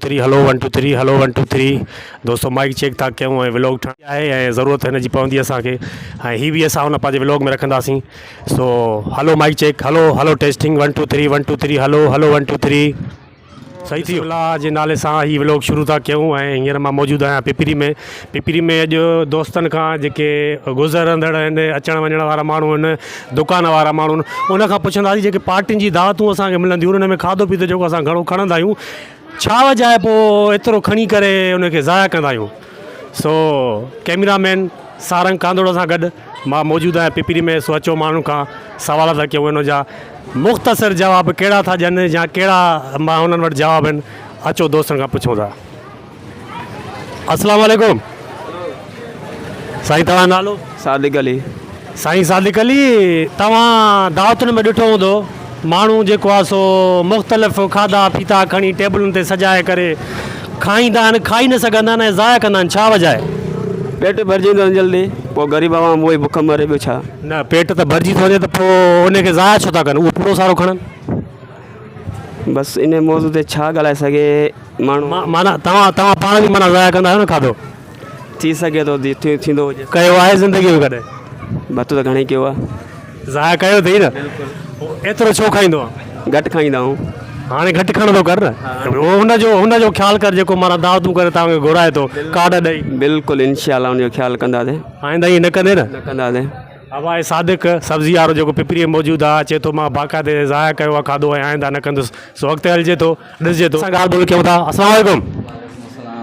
3 हलो 1 2 3 हलो 1 2 3 दोस्तों mic check था क्यों व्लॉग ठाहिणी आहे ऐं ज़रूरत हिन जी पवंदी असांखे ऐं हीअ बि असां हुन पंहिंजे व्लॉग में रखंदासीं। सो हलो माइक चेक हलो हलो टेस्टिंग 1 2 3 1 2 3 हलो हलो 1 2 3 सही थी अल्लाह जे नाले सां ही व्लॉग शुरू था कयूं ऐं हींअर मां मौजूदु आहियां पिपरी में अॼु दोस्तनि खां जेके गुज़रंदड़ आहिनि अचण वञण वारा माण्हू आहिनि दुकान वारा माण्हू आहिनि उन खां पुछंदासीं जेके पार्टियुनि जी दावतूं असांखे मिलंदियूं उन में खाधो पीतो जेको असां घणो खणंदा आहियूं छा वजह आहे पोइ एतिरो खणी करे उनखे ज़ाया कंदा आहियूं। सो कैमरामैन सारंग कांदोड़ सां गॾु मां मौजूदु आहियां पिपरी में। सो अचो माण्हू खां सवाल था कयूं उन जा मुख़्तसिर जवाब कहिड़ा था ॾियनि या कहिड़ा मां हुननि वटि जवाब आहिनि। अचो दोस्तनि खां पुछूं था। अस्सलाम वालेकुम साईं, तव्हां नालो? सादिक अली। साईं सादिक अली, तव्हां दावतुनि में ॾिठो हूंदो माण्हू जेको आहे सो मुख़्तलिफ़ खाधा पीता खणी टेबलुनि ते सजाए करे खाईंदा आहिनि, खाई न सघंदा आहिनि ऐं ज़ाया कंदा आहिनि, छा वजह आहे? पेट भरिजी वेंदो आहे जल्दी, पोइ ग़रीब आवाम उहो ई बुख मरे, ॿियो छा। न पेट त भरिजी थो वञे त पोइ उनखे ज़ाया छो था कनि, उहो पूरो सारो खणनि। बसि इन मौज़ू ते छा ॻाल्हाए सघे माण्हू। माना तव्हां पाण बि माना ज़ाया कंदा आहियो न खाधो? थी सघे थो थींदो हुजे। कयो आहे ज़िंदगी में कॾहिं? भतू त घणेई कयो आहे। ज़ाया कयो अथई न? एतिरो छो खाईंदो आहे? घटि खाईंदा आहियूं। हाणे घटि खणंदो कर न, हुनजो ख़्यालु कर जेको माना दावतूं करे तव्हांखे घुराए थो कार्ड ॾेई। बिल्कुलु इनशाला हुनजो ख़्यालु कंदासीं। आईंदा ईअं न कंदे न कंदासीं। हवाए सादिक सब्ज़ी वारो जेको पिपरीअ में मौजूदु आहे चए थो मां बाक़ाइदे ज़ाया कयो आहे खाधो ऐं आईंदा न कंदुसि। सो अॻिते हलिजे थो ॾिसिजे थो। असां ॻाल्हि ॿोल कयूं था। अस्सलाम वालेकुम।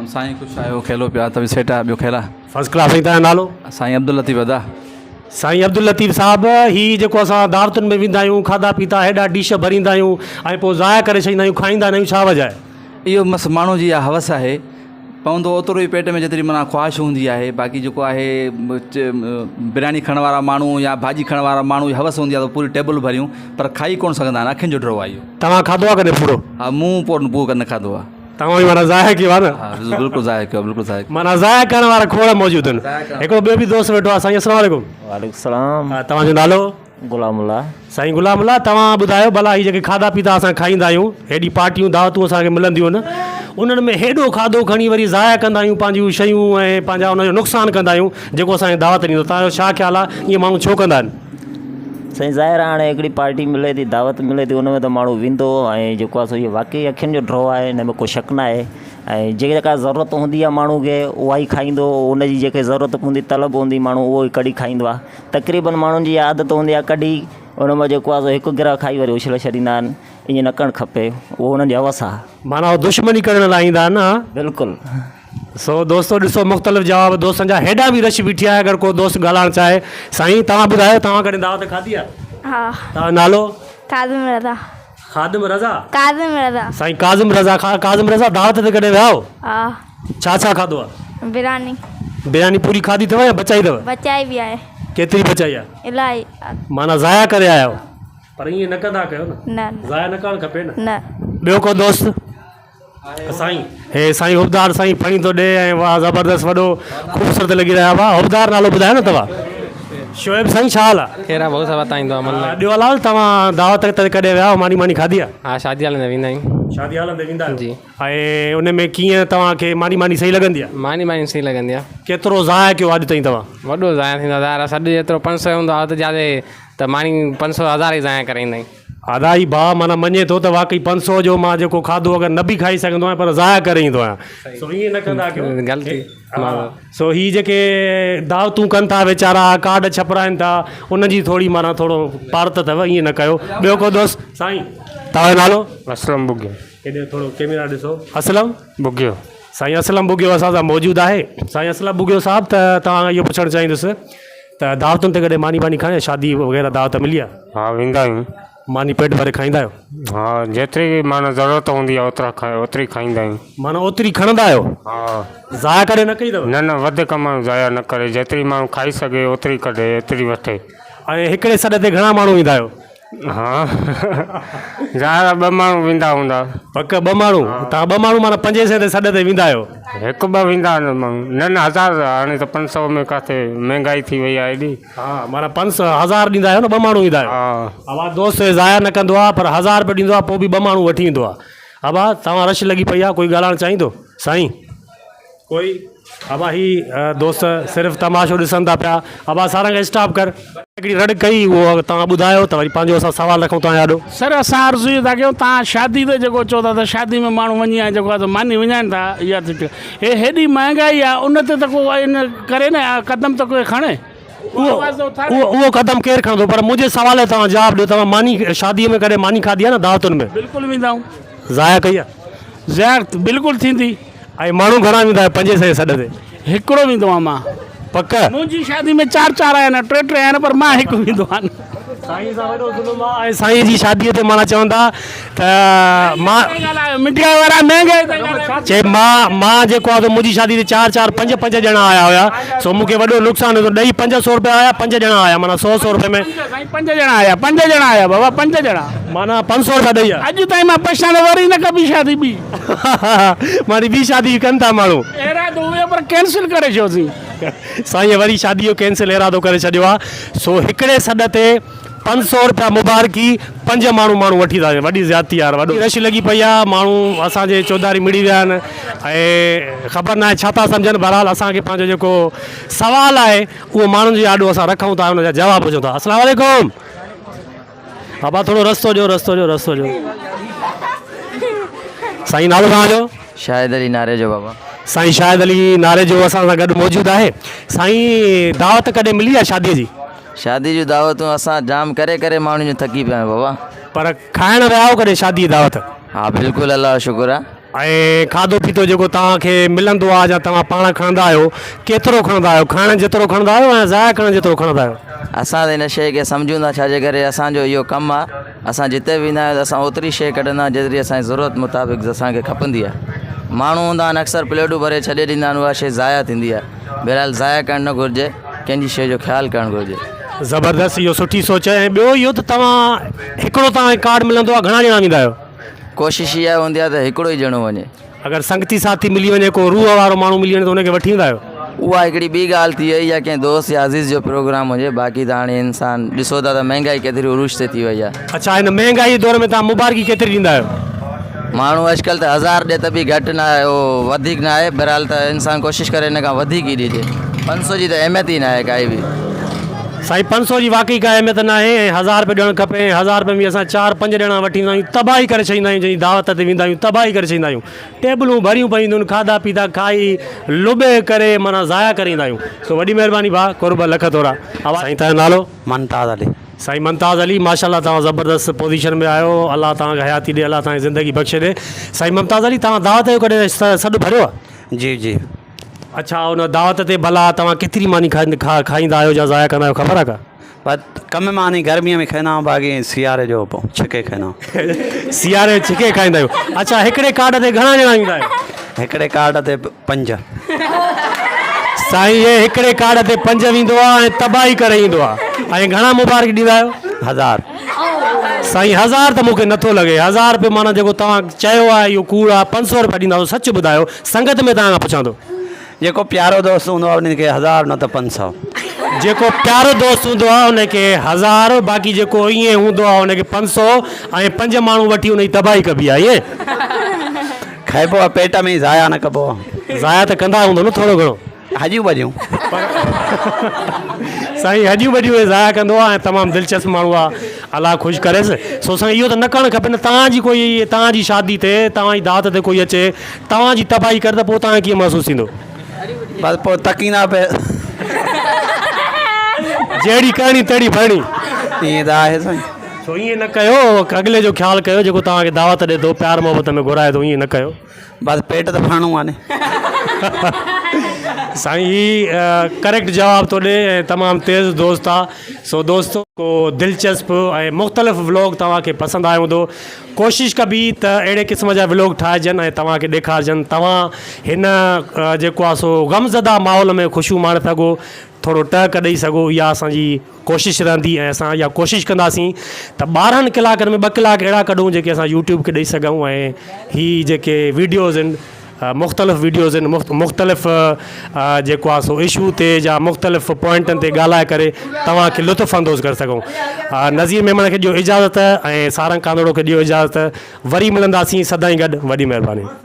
साईं कुझु आयो खेलो पिया त बि सेट आहे, ॿियो खेल आहे। First class. साईं तव्हांजो नालो? साईं अब्दुल लतीफ़ अदा। साईं अब्दुल लतीफ़ साहिबु, हीअ जेको असां दावतुनि में वेंदा आहियूं खाधा पीता हेॾा डिश भरींदा आहियूं ऐं पोइ ज़ाया करे छॾींदा आहियूं खाईंदा न आहियूं, छा वजह आहे? इहो मसि माण्हू जी इहा हवस आहे, पवंदो ओतिरो ई पेट में जेतिरी माना ख़्वाहिश हूंदी आहे। बाक़ी जेको आहे बिरयानी खणण वारा माण्हू या भाॼी खणण वारा माण्हू हवस हूंदी आहे त पूरी टेबल भरियूं, पर खाई कोन सघंदा आहिनि, अखियुनि जो ड्रो आहे इहो। तव्हां खाधो आहे कॾहिं पूरो? हा मूं पोइ न खाधो आहे। तव्हां बि माना ज़ाया कयो आहे न? हा बिल्कुलु ज़ाया कयो, बिल्कुलु ज़ाया कयो। माना ज़ाया करण वारा खोड़ मौजूदु आहिनि। हिकिड़ो ॿियो बि दोस्त वेठो आहे। साईं अस्सलाम वालेकुम। वालेकुम सलाम। तव्हांजो नालो? गुलामुल्ला। साईं गुलामुल्ला, तव्हां ॿुधायो भला हीअ जेके खाधा पीता असां खाईंदा आहियूं हेॾी पार्टियूं दावतूं असांखे मिलंदियूं आहिनि, उन्हनि में हेॾो खाधो खणी वरी ज़ाया कंदा आहियूं पंहिंजियूं शयूं ऐं पंहिंजा उनजो नुक़सानु कंदा आहियूं जेको असांखे दावत ॾींदो। तव्हांजो छा ख़्यालु आहे, ईअं माण्हू छो कंदा आहिनि? साईं ज़ाहिर हाणे हिकिड़ी पार्टी मिले थी, दावत मिले थी, उन में त माण्हू वेंदो ऐं जेको आहे सो इहो वाक़ई अखियुनि जो ड्रॉ आहे, हिन में को शक न आहे। ऐं जेका ज़रूरत हूंदी आहे माण्हू खे उहा ई खाईंदो, उनजी जेके ज़रूरत हूंदी तलब हूंदी माण्हू उहो ई कढी खाईंदो आहे। तक़रीबन माण्हुनि जी आदत हूंदी आहे कढी उन में जेको आहे सो हिकु गिरह खाई वरी उछले छॾींदा आहिनि, ईअं न करणु खपे, उहो उन्हनि जी हवस आहे। माना दुश्मनी करण लाइ ईंदा आहिनि न? बिल्कुलु। सो दोस्तों ॾिसो मुख़्तलिफ़ जवाब दोस्तनि जा हेॾा बि रश बीठी आहे। अगरि को दोस्त ॻाल्हाइणु चाहे। साईं तव्हां ॿुधायो, तव्हां कॾहिं दावत खाधी आहे? हा। तव्हां नालो? काज़िम रज़ा। ख़ादिम रज़ा? काज़िम रज़ा। साईं काज़िम रज़ा। काज़िम रज़ा, दावत ते कॾहिं विया हो? हा। छा खाधो आहे? बिरयानी। बिरयानी पूरी खाधी अथव या बचाई अथव? बचाई बि आहे। केतिरी बचाई आहे? इलाही। माना ज़ाया करे आया आहियो, पर ईअं न कंदा कयो न, न ज़ाया न करणु खपे न। न। ॿियो को दोस्त? साईं हे साईं उबदार साईं खणी थो ॾे ऐं वाह ज़बरदस्त वॾो ख़ूबसूरत लॻी रहिया। वाह उबदार नालो ॿुधायो न तव्हां? शोएब साईं, छा हाल आहे? कहिड़ा बहुत सारा बताईंदो आहे मन। ॾियो लाल, तव्हां दावत ते कॾहिं विया हो, मानी खाधी आहे? हा शादी हाल में वेंदा आहियूं। शादी हाल में वेंदा आहियो जी। ऐं उन में कीअं तव्हांखे मानी सही लॻंदी आहे? मानी सही लॻंदी आहे। केतिरो ज़ाया कयो अॼु ताईं तव्हां? वॾो ज़ाया थींदो आहे, ज़ाहिर सॾु जेतिरो 500 हूंदो आहे त ज्यादा त मानी 500 1000 ई ज़ाया करे ईंदा आहियूं। आधा ई भाउ माना मञे थो त वाक़ई 500 जो मां जेको खाधो अगरि न बि खाई सघंदो आहियां पर ज़ाया करे ईंदो आहियां। सो ईअं न कंदा कयो, ग़लती। सो हीअ जेके दावतूं कनि था वीचारा, कार्ड छपराइनि था, उनजी थोरी माना थोरो पार्त अथव, ईअं न कयो। ॿियो को दोस्त? साईं तव्हांजो नालो? असलम बुगियो। हेॾे थोरो कैमरा ॾिसो। असलम बुगियो। साईं असलम बुगियो असां सां मौजूदु आहे। साईं असलम बुगियो साहिबु, त तव्हां इहो पुछणु चाहींदुसि त दावतुनि ते कॾहिं मानी खणे, शादी वग़ैरह दावत मिली आहे? हाँ वेंदा आहियूं। मानी पेट भरे खाईंदा आहियो? हाँ जेतिरी माना ज़रूरत हूंदी आहे ओतिरी खाईंदा आहियूं। माना ओतिरी खणंदा आहियो? हा। ज़ाया करे न कई अथव? न वधीक माण्हू ज़ाया न करे, जेतिरी माण्हू खाई सघे ओतिरी कढे, एतिरी वठे। ऐं हिकिड़े सॾ ते घणा माण्हू ईंदा आहियो? हाँ ज़ाया 2 माण्हू वेंदा हूंदा। पक 2 माण्हू? तव्हां 2 माण्हू माना 500 ते सॾ ते वेंदा आहियो? 1-2 वेंदा आहिनि माण्हू। न 1000 हाणे त 500 में किथे महांगाई थी वई आहे एॾी। हा माना 1000 ॾींदा आहियो न, 2 माण्हू ईंदा आहियो? हा। आवाज़ दोस्त ज़ाया न कंदो आहे पर 1000 रुपयो ॾींदो आहे, पोइ बि 2 माण्हू वठी ईंदो आहे। अबा तव्हां रश लॻी पई आहे, कोई ॻाल्हाइणु चाहींदो साईं? कोई? अबा ही दोस्त सिर्फ़ु तमाशो ॾिसनि था पिया। अबा सारा खे स्टॉप कर, हिकिड़ी रड़ कई, उहो तव्हां ॿुधायो त वरी पंहिंजो असां सवालु रखूं तव्हां ॾाढो। सर असां अर्ज़ू इहो था कयूं, तव्हां शादी ते जेको चओ था त शादी में माण्हू वञी आहे जेको आहे त मानी वञाइनि था, इहा त हे हेॾी महांगाई आहे, उन ते त को इन करे न क़दम त कोई खणे। उहो क़दम केरु खणंदो? पर मुंहिंजे सवाल जो तव्हां जवाबु ॾियो। तव्हां मानी शादीअ में कॾहिं मानी खाधी आहे न दावतुनि में? बिल्कुलु वेंदा आहियूं। ज़ाया कई आहे? ज़ाया बिल्कुलु थींदी। ऐं माण्हू घणा वेंदा आहियो 5 सॾ ते? हिकिड़ो वेंदो आहियां मां। पक? मुंहिंजी शादी में 4 आहिनि, 3 आहिनि, पर मां हिकु वेंदो आहियां। साईं सां वॾो ज़ुल्म आहे। ऐं साईं जी शादीअ ते माना चवंदा त मां मीडिया वारा महांगाई चए मां जेको आहे त मुंहिंजी शादी ते 4 5 ॼणा आया हुया, सो मूंखे वॾो नुक़सानु थियो। ॾेई 500 रुपया आया, 5 ॼणा आया, माना 100 रुपये में 5 ॼणा आया बाबा, 5 ॼणा माना 500 रुपया ॾेई आहे। अॼु ताईं मां पछाणे वरी न कबी शादी ॿी मानी ॿी शादी कनि था माण्हू। इरादो हुयो पर कैंसिल करे छॾियोसीं। साईं वरी शादी जो कैंसिल इरादो करे छॾियो आहे। सो हिकिड़े सॾ ते 500 रुपया मुबारकी 5 माण्हू वठी था वञनि। वॾी ज़्यादती यार, वॾी रश लॻी पई आहे। माण्हू असांजे चौधारी मिड़ी विया आहिनि ऐं ख़बर न आहे छा था सम्झनि। बहरहाल असांखे पंहिंजो जेको सवालु आहे उहो माण्हुनि जे आॾो असां रखूं था, हुनजा जवाब ॾियूं था। अस्सलाम वालेकुम। बाबा थोरो रस्तो ॾियो। साईं नालो तव्हांजो? शाहिद अली नारे जो बाबा। साईं शाहिद अली नारे जो असां सां गॾु मौजूदु आहे। साईं दावत कॾहिं मिली आहे शादीअ जी? शादी जूं दावतूं असां जाम करे माण्हुनि जो थकी पिया आहियूं बाबा। पर खाइण विया आहियो कॾहिं शादी जी दावत? हा बिल्कुलु, अलाह जो शुक्र आहे। ऐं खाधो पीतो जेको तव्हांखे मिलंदो आहे या तव्हां पाण खणंदा आहियो, केतिरो खणंदा आहियो? खाइण जेतिरो खणंदा आहियो ऐं ज़ाया करण जेतिरो खणंदा आहियो? असां त हिन शइ खे सम्झूं था, छाजे करे असांजो इहो कमु आहे। असां जिते बि वेंदा आहियूं त असां ओतिरी शइ कढंदा आहियूं जेतिरी असांजी ज़रूरत मुताबिक़ असांखे खपंदी आहे। माण्हू हूंदा आहिनि अक्सर प्लेटूं भरे छॾे ॾींदा आहिनि, उहा शइ ज़ाया थींदी आहे। बहरहाल ज़ाया करणु न घुरिजे, कंहिंजी शइ जो ख़्यालु करणु घुरिजे। ज़बरदस्त, इहो सुठी सोच आहे। ऐं ॿियो इहो त तव्हां हिकिड़ो तव्हांखे कार्ड मिलंदो आहे, घणा ॼणा वेंदा आहियो? कोशिशि इहा हूंदी आहे त हिकिड़ो ई ॼणो वञे। अगरि संगती साथी मिली वञे, को रूह वारो माण्हू मिली वञे त हुनखे वठी ईंदा आहियो? उहा हिकिड़ी ॿी ॻाल्हि थी वई, या कंहिं दोस्त या अज़ीज़ जो प्रोग्राम हुजे। बाक़ी त हाणे इंसान ॾिसो था त महांगाई केतिरी उरूज ते थी वई आहे। अच्छा, हिन महांगाई दौर में तव्हां मुबारकी केतिरी ॾींदा आहियो? माण्हू अॼुकल्ह त 1000 ॾे त बि घटि न आहे, उहो वधीक न आहे। बहरहाल त इंसान कोशिशि करे हिन खां वधीक ई ॾिजे। 500 जी त अहमियत ई न आहे काई बि। साईं 500 जी वाकई का अहमियत न आहे। ऐं 1000 रुपये ॾियणु खपे। 1000 रुपये में असां 4 5 ॼणा वठी ईंदा आहियूं, तबाही करे छॾींदा आहियूं। जंहिं दावत ते वेंदा आहियूं तबाही करे छॾींदा आहियूं। टेबलूं भरियूं पयूं हूंदियूं, खाधा पीता खाई लुबे करे माना ज़ाया करे ईंदा आहियूं। सो वॾी महिरबानी भाउ, कुर्ब लख थोरा। साईं तव्हांजो नालो? मुमताज़ अली। साईं मुमताज़ अली, माशाल्लाह तव्हां ज़बरदस्त पोजीशन में आहियो। अलाह तव्हांखे हयाती ॾे, अलाह तव्हांजी ज़िंदगी बख़्शे ॾे। साईं मुमताज़ अली, तव्हां दावत जो कॾहिं सॾु भरियो आहे? जी। अच्छा, उन दावत ते भला तव्हां केतिरी मानी खाईंदा आहियो या ज़ाया कंदा आहियो, ख़बर आहे का? पर कम मानी गर्मीअ में खाईंदा आहियूं, बाक़ी सियारे जो छिके खाईंदा आहियूं। सियारे छिके खाईंदा आहियो। अच्छा, हिकिड़े कार्ड ते घणा ॼणा ईंदा आहियो? हिकिड़े कार्ड ते 5। साईं हे हिकिड़े कार्ड ते 5 वेंदो आहे ऐं तबाही करे ईंदो आहे। ऐं घणा मुबारक ॾींदा आहियो? 1000। साईं 1000 त मूंखे नथो लॻे। 1000 रुपये माना जेको तव्हां चयो आहे इहो कूड़ आहे। 500 रुपया ॾींदा, सच ॿुधायो, संगत में तव्हां खां पुछां थो। जेको प्यारो दोस्त हूंदो आहे उनखे 1000 न त 500। जेको प्यारो दोस्त हूंदो आहे उनखे 1000, बाक़ी जेको ईअं हूंदो आहे उनखे 500 ऐं 5 माण्हू वठी उनजी तबाही कबी आहे। ईअं खाइबो आहे, पेट में ई ज़ाया न कबो आहे। ज़ाया त कंदा हूंदो न थोरो घणो? हॼियूं भॼियूं। साईं हॼियूं भॼियूं ज़ाया कंदो आहे ऐं तमामु दिलचस्प माण्हू आहे, अलाह ख़ुशि करेसि। सो साईं इहो त न करणु खपे न। तव्हांजी कोई तव्हांजी शादी ते तव्हांजी दावत ते कोई अचे तव्हांजी तबाही करे त पोइ तव्हांखे कीअं महसूसु थींदो? बसि पोइ तकींदा पे, जहिड़ी करणी तहिड़ी भरणी। ईअं त आहे साईं। सो ईअं न कयो, अॻिले जो ख़्यालु कयो। जेको तव्हांखे दावत ॾे थो, प्यार मोहबत में घुराए थो, ईअं न कयो। बसि पेट त फाणो आहे न। साईं ही करेक्ट जवाब थो ॾे ऐं तमामु तेज़ दोस्त आहे। सो दोस्तो को दिलचस्प ऐं मुख़्तलिफ़ व्लॉग तव्हांखे पसंदि आयो हूंदो। कोशिशि कबी त अहिड़े क़िस्म जा व्लॉग ठाहिजनि ऐं तव्हांखे ॾेखारिजनि। तव्हां हिन जेको आहे सो ग़मज़दा माहौल में ख़ुशियूं माणे सघो, थोरो टहक ॾेई सघो। इहा असांजी कोशिशि रहंदी ऐं असां इहा कोशिशि कंदासीं त 12 कलाकनि में 2 कलाक अहिड़ा कढूं जेके असां यूट्यूब खे ॾेई सघूं। ऐं ही जेके वीडियोज़ आहिनि मुख़्तलिफ़ वीडियोज़ आहिनि मुख़्तलिफ़ जेको आहे सो इशू ते या मुख़्तलिफ़ पॉइंटनि ते ॻाल्हाए करे तव्हांखे लुत्फ़ अंदोज़ करे सघूं। नज़ीर मेमण खे ॾियो इजाज़त ऐं सारंग कांदड़ो खे ॾियो इजाज़त। वरी मिलंदासीं सदाईं गॾु। वॾी महिरबानी।